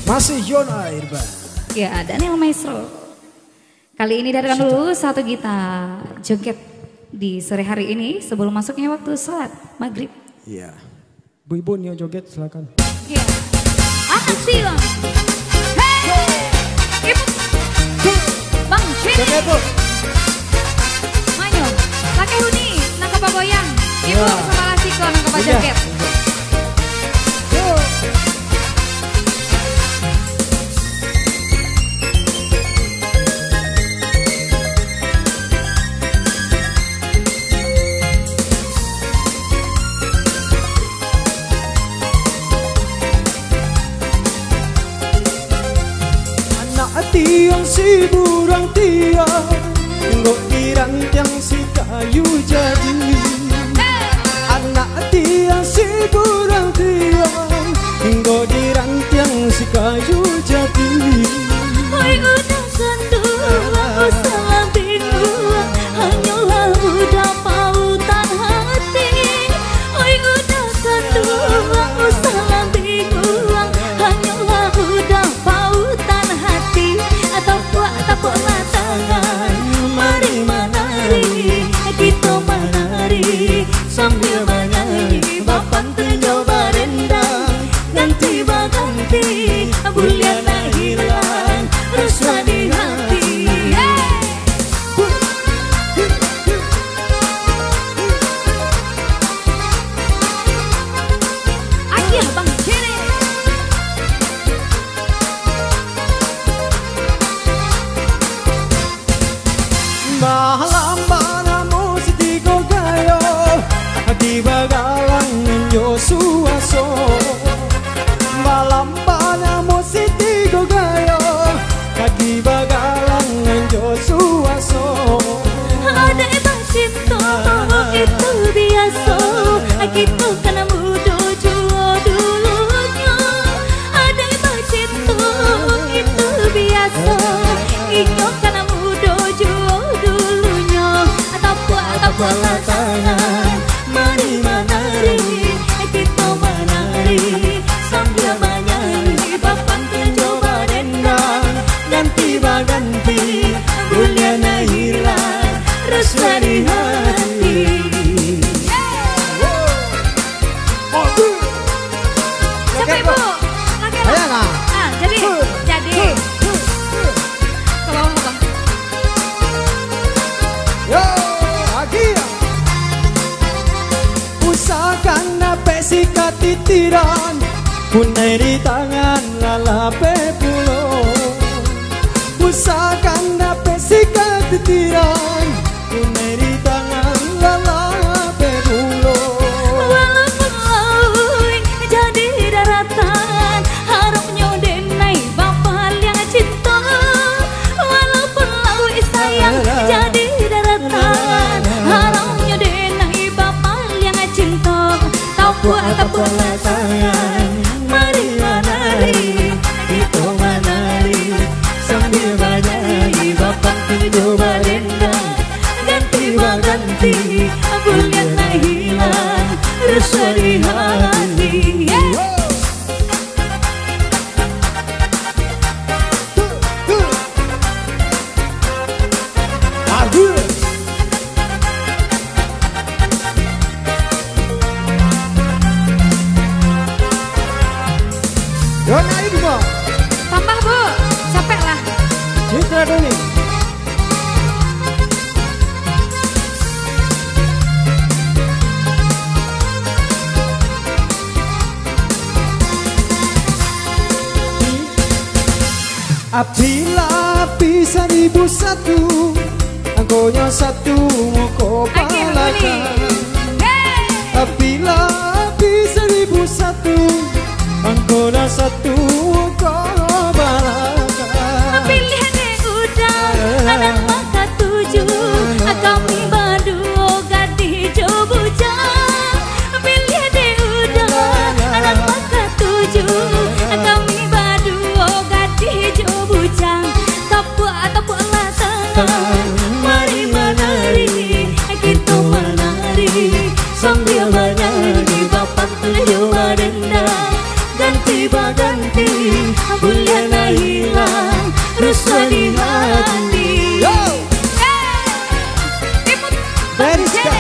Masih Yona Irba. Ya, Daniel Maestro. Kali ini datang dulu satu gitar joget di sore hari ini sebelum masuknya waktu sholat maghrib. Iya. Bu-ibu nih joget silakan. Iya. Atas silang. Hei, ibu. Bang Cini. Joget bu. Manyo, pakai huni, nangkap goyang. Ibu Ya. sama Lasiko nangkap joget. Tiang si burang tiang, ngok irang tiang si kayu jadi. Anak tiang si burang tiang, ngok irang tiang si kayu jadi. Oi udah senduh, aku salah bingung, hanyalah udah pautan hati. Oi udah senduh, aku salah bingung, hanyalah udah pautan hati. Tepuklah tangan, mari menari, kita menari sambil menyanyi. Bapak coba rendang, ganti baganti, buliana hilang, rasa di hati. Ayo Bang Cini. Malambana musiti ko kayo, di bagalang nyo suaso. Malambana musiti ko kayo, di bagalang nyo suaso. Ada ebang cinta itu biasa, kita kan muda jua dulunya. Ada ebang cinta itu biasa, kita kan muda jua dulunya. Tepuklah tangan, mari menari, kita menari sambil menyanyi. Bapak coba rendang, ganti baganti, buliana hilang, rasa di hati. Siapa ibu? Laki-laki. Ayo lah. Ah, jadi. Kalau Bang. Yo, lagi ya. Usahakan nape sikat titiran, punai di tangan lalape pulo. Usahakan nape sikat titiran, punai di tangan lalape pulo. Walaupun laut jadi daratan, harapnya denai bapak yang cinta. Walaupun laut sayang jadi daratan, harapnya denai bapak yang cinta. Tepuklah tangan, mari menari, kita menari sambil menyanyi. Bapak coba rendang, ganti baganti, buliana hilang, rasa di hati. Yona Irba, Tambah Bu, capek lah. Citra Doni. Api-api 1001, angkonya satu mau palakan. Api-api 1001, angkonya satu mau palakan. Pilihan yang udah, anak maka tujuh, kami berdua gadis jobujang. Pilihan yang udah, anak maka tujuh, kami berdua gadis jobujang. Tepuklah tangan, mari menari, kita menari sambil menyanyi. Bapak coba rendang, ganti baganti, mulyana hilang rusuh di hati. Beriska.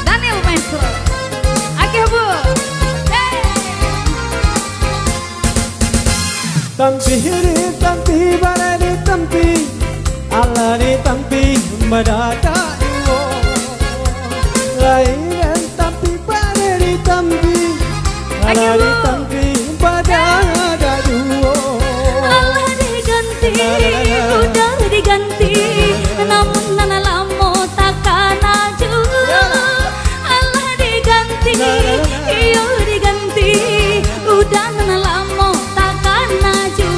Daniel Maestro. Aki Bu. Tampi hiri tampi barani tampi alani tampi madaka iwo lain tampi barani tampi alani tampi badada duo. Allah diganti, udah diganti, namun nana lamo takkan aju. Allah diganti, iyo diganti, udah nana lamo takkan aju.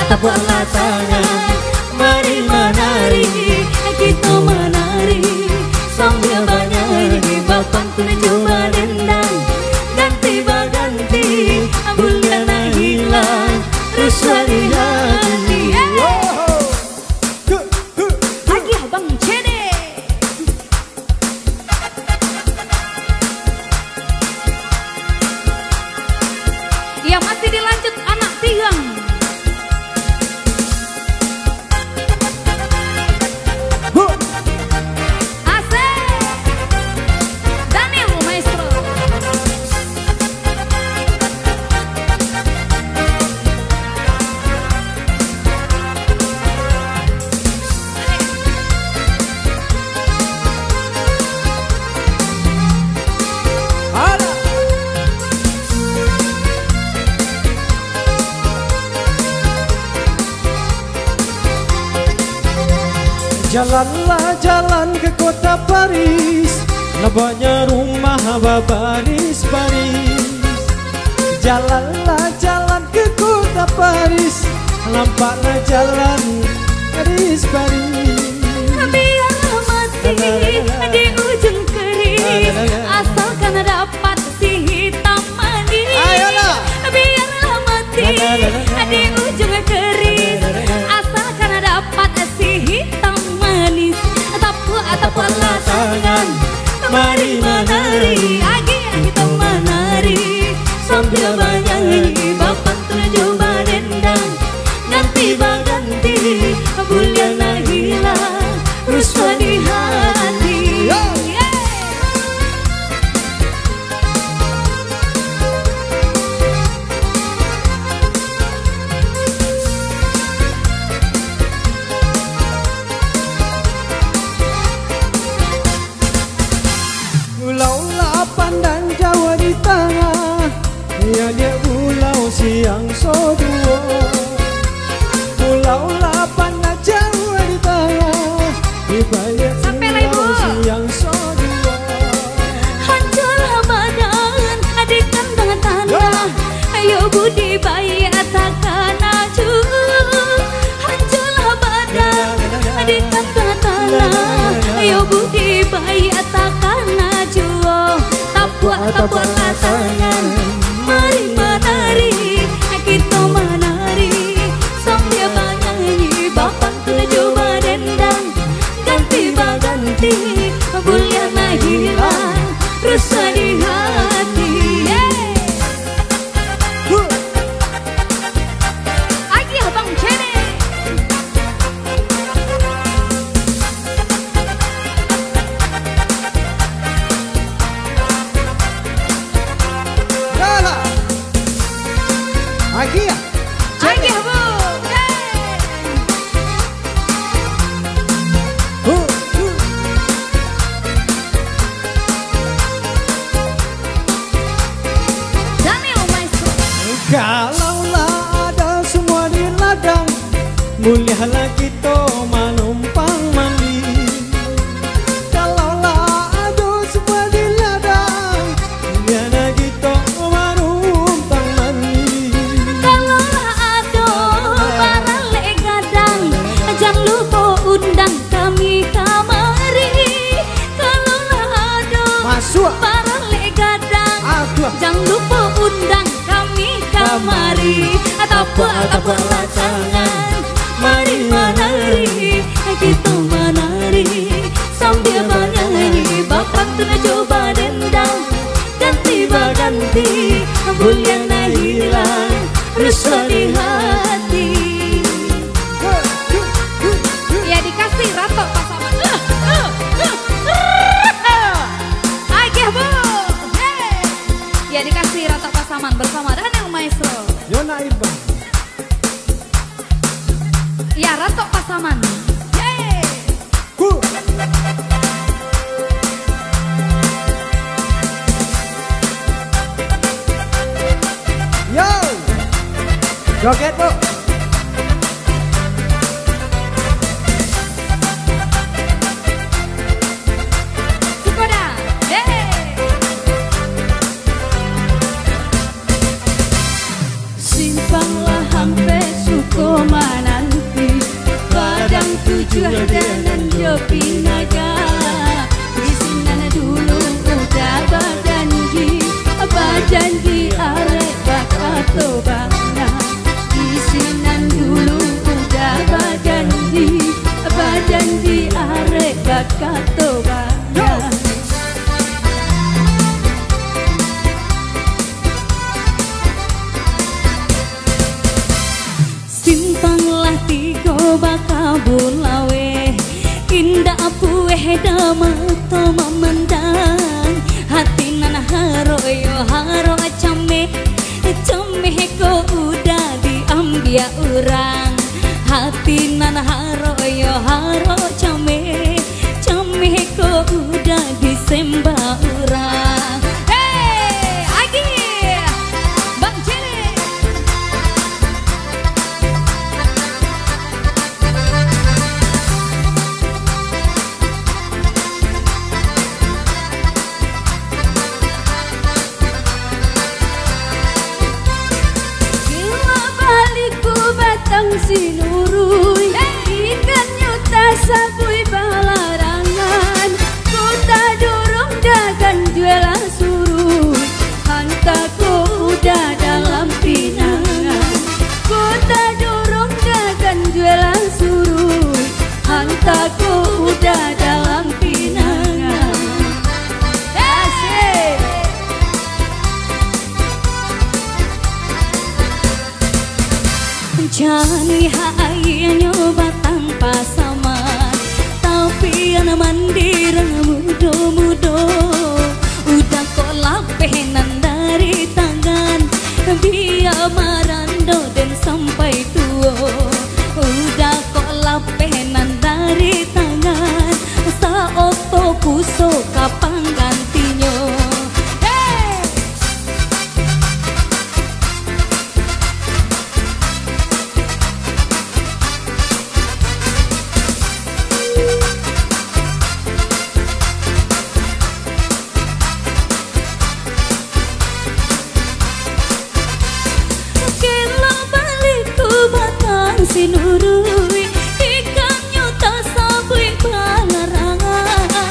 Tepuk tangan, mari menari, kita menari sambil bernyanyi, bapak tuju dendang, ganti baganti, mulyana hilang rusuh di hati. Lagi Abang Cede. Yang masih dilanjut anak tiang. Jalanlah jalan ke kota Paris, nampaknya rumah baris-baris. Jalanlah jalan ke kota Paris, nampaknya jalan baris-baris. Biarlah mati di ujung keris, asalkan dapat si hitam manis. Biarlah mati di ujung keris, asalkan dapat si hitam manis. Tepuklah tangan, mari menari, kita menari sambil bernyanyi, bapak tuju dendang, ganti baganti, mulyana hilang rusuh di hati. Pulau Pandan Jawa di tengah, ya dia pulau siang soduo. Pulau Pandan Jawa di tengah, di balik pulau siang soduo. Hancurlah badan, adik kandang tanah, ayo budi bayi takkan aju. Hancurlah badan, adik kandang tanah, ayo budi bayi takkan aju. Tepuklah tangan, mari menari, kita menari sambil bernyanyi, bapak tuju dendang, ganti baganti, mulyana hilang rusuh di hati. Lagi Abang Cede. Lagi ya? Lagi Bu. Daniel Maestro. Kalaulah ada semua di ladang, mulialah kita menumpang mandi. Kalaulah ada semua di ladang, mulialah kita menumpang mandi. Kalaulah ada para legadang, jangan lupa undang kami kamar. Jangan lupa undang kami kamari. Tapa tangan, mari menari, kita menari sambil bernyanyi. Bapak tengah coba dendam, ganti berganti, bulian hilang, rasa di hati. Ya dikasih rato pasangan. Agih bu, ya dikasih rato pasangan bersama Daniel Maestro. Yona Irban. Ya rato pasangan. Yo, joget bu. Sukoda, Simpanglah hampe Sukoma nanti, Padang Tujuh dengan Jopi Naga. Di sinan dulu udah bajanji arek bakato bangga. Di sinan dulu udah bajanji arek bakato bangga. Simpanglah tiga baka bulawe, indah pueh damata memandang. Hati nana haro came ko udah diambil orang. Hati nana haro came ko udah disembah orang. hey, Agi, Bang Cili. Gila balikku batang sinurui, ikan nyuta sabui balarangan. Kota dorong dagan jualan surui, hantaku udah dalam pinangan. Kota dorong dagan jualan surui, hantaku udah dalam pinangan. Asik. Jani hayanya batang pasaman, tapi anak mandira mudo-mudo. Udah kok lapenan dari tangan, biar marando dan sampai tua. Udah kok lapenan dari tangan, saoto puso kapan gantinya. Sinurui, ikan nyuta sabui balarangan.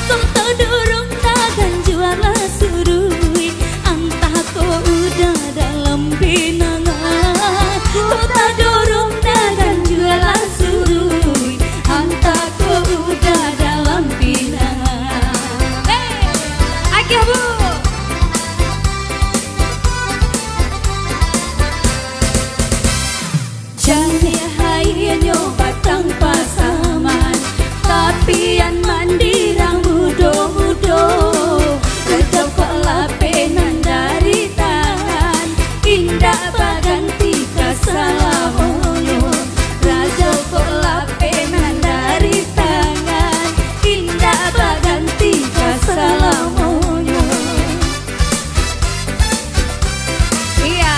Kota dorong dagan juara surui, antah ko udah dalam binangan. Kota dorong dagan juara surui, antah ko udah dalam binangan. Agih bu. Jani hayanya batang pasaman, tapi yang mandirang mudo-mudo. Redap lapenan dari tangan, indah baganti kasalamoyo. Raja kok lapenan dari tangan, indah baganti kasalamoyo. Iya,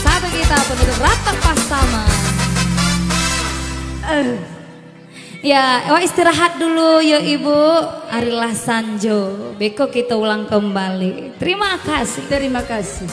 satu kita penutup ratok pasaman. Ya, istirahat dulu yuk ibu. Arilah Sanjo, beko kita ulang kembali. Terima kasih. Terima kasih.